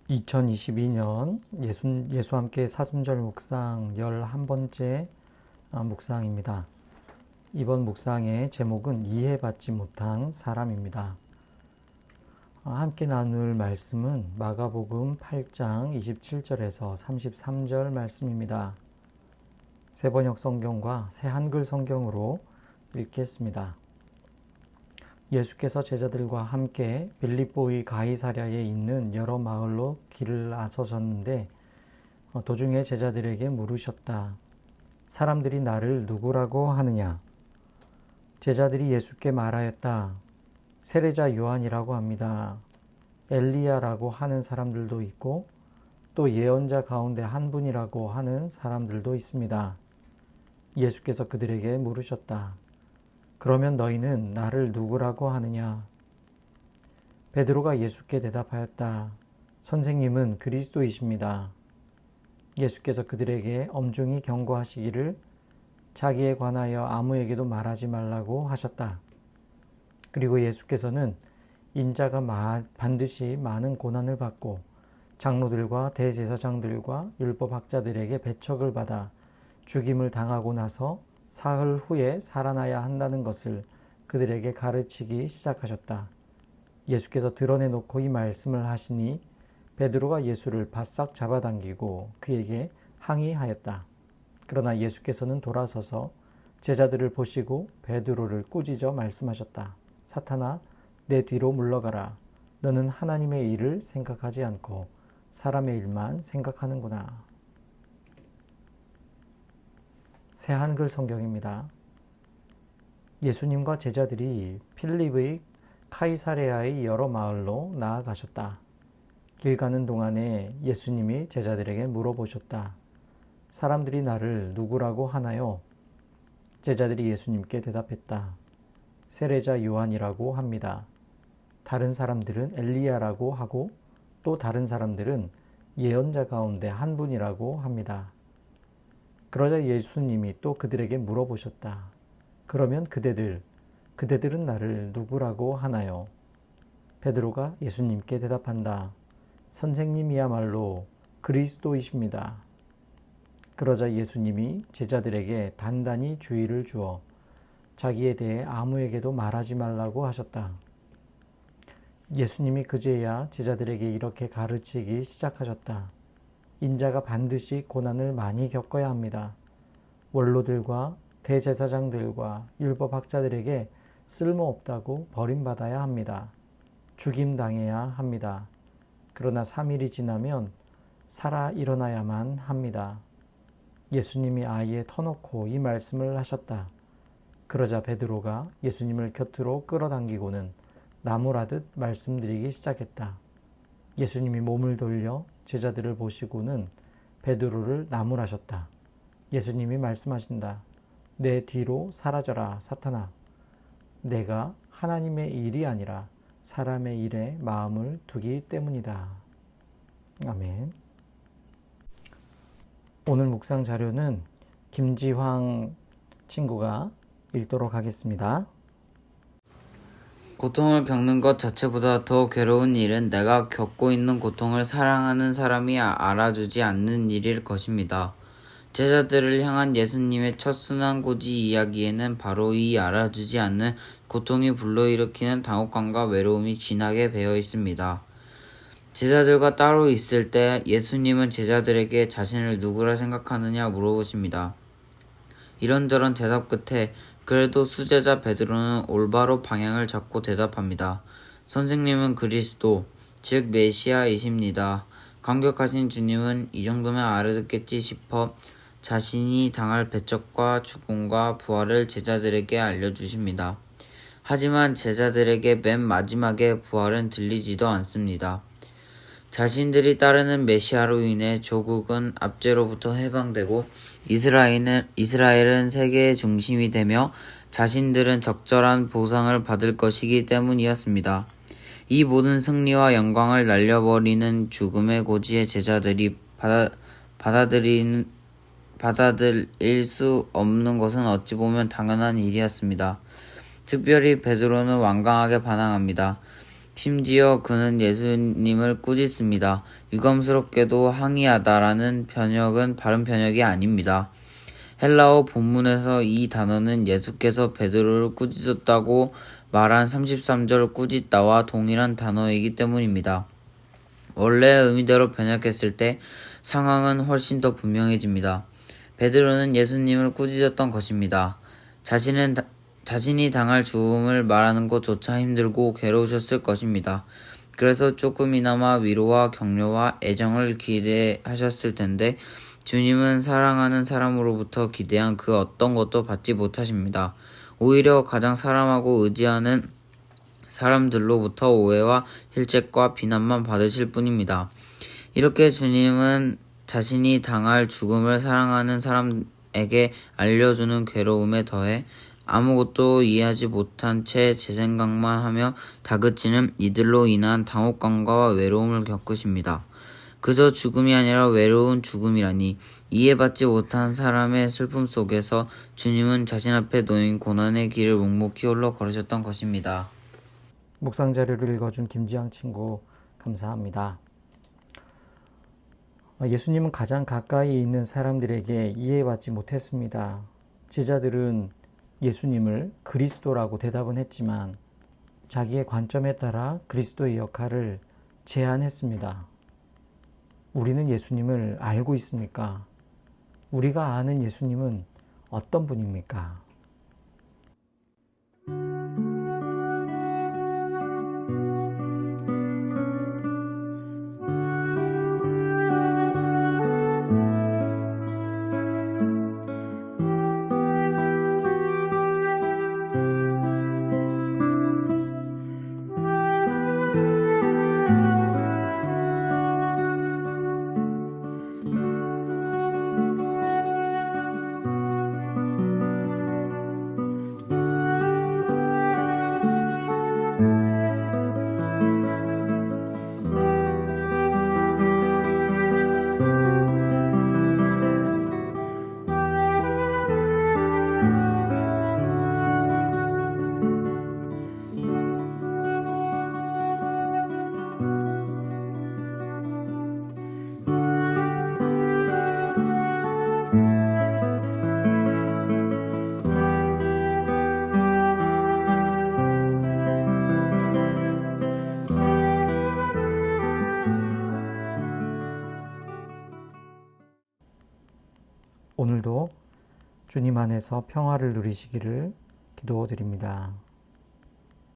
2022년 예수 함께 사순절 묵상 11번째 묵상입니다. 이번 묵상의 제목은 이해받지 못한 사람입니다. 함께 나눌 말씀은 마가복음 8장 27절에서 33절 말씀입니다. 새번역 성경과 새한글 성경으로 읽겠습니다. 예수께서 제자들과 함께 빌립보의 가이사랴에 있는 여러 마을로 길을 나서셨는데 도중에 제자들에게 물으셨다. 사람들이 나를 누구라고 하느냐? 제자들이 예수께 말하였다. 세례자 요한이라고 합니다. 엘리야라고 하는 사람들도 있고 또 예언자 가운데 한 분이라고 하는 사람들도 있습니다. 예수께서 그들에게 물으셨다. 그러면 너희는 나를 누구라고 하느냐? 베드로가 예수께 대답하였다. 선생님은 그리스도이십니다. 예수께서 그들에게 엄중히 경고하시기를 자기에 관하여 아무에게도 말하지 말라고 하셨다. 그리고 예수께서는 인자가 반드시 많은 고난을 받고 장로들과 대제사장들과 율법학자들에게 배척을 받아 죽임을 당하고 나서 사흘 후에 살아나야 한다는 것을 그들에게 가르치기 시작하셨다. 예수께서 드러내놓고 이 말씀을 하시니 베드로가 예수를 바싹 잡아당기고 그에게 항의하였다. 그러나 예수께서는 돌아서서 제자들을 보시고 베드로를 꾸짖어 말씀하셨다. 사탄아, 내 뒤로 물러가라. 너는 하나님의 일을 생각하지 않고 사람의 일만 생각하는구나. 새한글 성경입니다. 예수님과 제자들이 필립의 카이사레아의 여러 마을로 나아가셨다. 길 가는 동안에 예수님이 제자들에게 물어보셨다. 사람들이 나를 누구라고 하나요? 제자들이 예수님께 대답했다. 세례자 요한이라고 합니다. 다른 사람들은 엘리야라고 하고 또 다른 사람들은 예언자 가운데 한 분이라고 합니다. 그러자 예수님이 또 그들에게 물어보셨다. 그러면 그대들은 나를 누구라고 하나요? 베드로가 예수님께 대답한다. 선생님이야말로 그리스도이십니다. 그러자 예수님이 제자들에게 단단히 주의를 주어 자기에 대해 아무에게도 말하지 말라고 하셨다. 예수님이 그제야 제자들에게 이렇게 가르치기 시작하셨다. 인자가 반드시 고난을 많이 겪어야 합니다. 원로들과 대제사장들과 율법학자들에게 쓸모없다고 버림받아야 합니다. 죽임당해야 합니다. 그러나 3일이 지나면 살아 일어나야만 합니다. 예수님이 아예 터놓고 이 말씀을 하셨다. 그러자 베드로가 예수님을 곁으로 끌어당기고는 나무라듯 말씀드리기 시작했다. 예수님이 몸을 돌려 제자들을 보시고는 베드로를 나무라셨다. 예수님이 말씀하신다. 내 뒤로 사라져라, 사탄아. 내가 하나님의 일이 아니라 사람의 일에 마음을 두기 때문이다. 아멘. 오늘 묵상 자료는 김지황 친구가 읽도록 하겠습니다. 고통을 겪는 것 자체보다 더 괴로운 일은 내가 겪고 있는 고통을 사랑하는 사람이 알아주지 않는 일일 것입니다. 제자들을 향한 예수님의 첫 순환고지 이야기에는 바로 이 알아주지 않는 고통이 불러일으키는 당혹감과 외로움이 진하게 배어 있습니다. 제자들과 따로 있을 때 예수님은 제자들에게 자신을 누구라 생각하느냐 물어보십니다. 이런저런 대답 끝에 그래도 수제자 베드로는 올바로 방향을 잡고 대답합니다. 선생님은 그리스도, 즉 메시아이십니다. 감격하신 주님은 이 정도면 알아듣겠지 싶어 자신이 당할 배척과 죽음과 부활을 제자들에게 알려주십니다. 하지만 제자들에게 맨 마지막에 부활은 들리지도 않습니다. 자신들이 따르는 메시아로 인해 조국은 압제로부터 해방되고 이스라엘은 세계의 중심이 되며 자신들은 적절한 보상을 받을 것이기 때문이었습니다. 이 모든 승리와 영광을 날려버리는 죽음의 고지의 제자들이 받아들일 수 없는 것은 어찌 보면 당연한 일이었습니다. 특별히 베드로는 완강하게 반항합니다. 심지어 그는 예수님을 꾸짖습니다. 유감스럽게도 항의하다라는 번역은 바른 번역이 아닙니다. 헬라어 본문에서 이 단어는 예수께서 베드로를 꾸짖었다고 말한 33절 꾸짖다와 동일한 단어이기 때문입니다. 원래의 의미대로 번역했을 때 상황은 훨씬 더 분명해집니다. 베드로는 예수님을 꾸짖었던 것입니다. 자신이 당할 죽음을 말하는 것조차 힘들고 괴로우셨을 것입니다. 그래서 조금이나마 위로와 격려와 애정을 기대하셨을 텐데 주님은 사랑하는 사람으로부터 기대한 그 어떤 것도 받지 못하십니다. 오히려 가장 사랑하고 의지하는 사람들로부터 오해와 힐책과 비난만 받으실 뿐입니다. 이렇게 주님은 자신이 당할 죽음을 사랑하는 사람에게 알려주는 괴로움에 더해 아무것도 이해하지 못한 채 제 생각만 하며 다그치는 이들로 인한 당혹감과 외로움을 겪으십니다. 그저 죽음이 아니라 외로운 죽음이라니. 이해받지 못한 사람의 슬픔 속에서 주님은 자신 앞에 놓인 고난의 길을 묵묵히 홀로 걸으셨던 것입니다. 묵상 자료를 읽어준 김지향 친구 감사합니다. 예수님은 가장 가까이 있는 사람들에게 이해받지 못했습니다. 제자들은 예수님을 그리스도라고 대답은 했지만 자기의 관점에 따라 그리스도의 역할을 제안했습니다. 우리는 예수님을 알고 있습니까? 우리가 아는 예수님은 어떤 분입니까? 오늘도 주님 안에서 평화를 누리시기를 기도드립니다.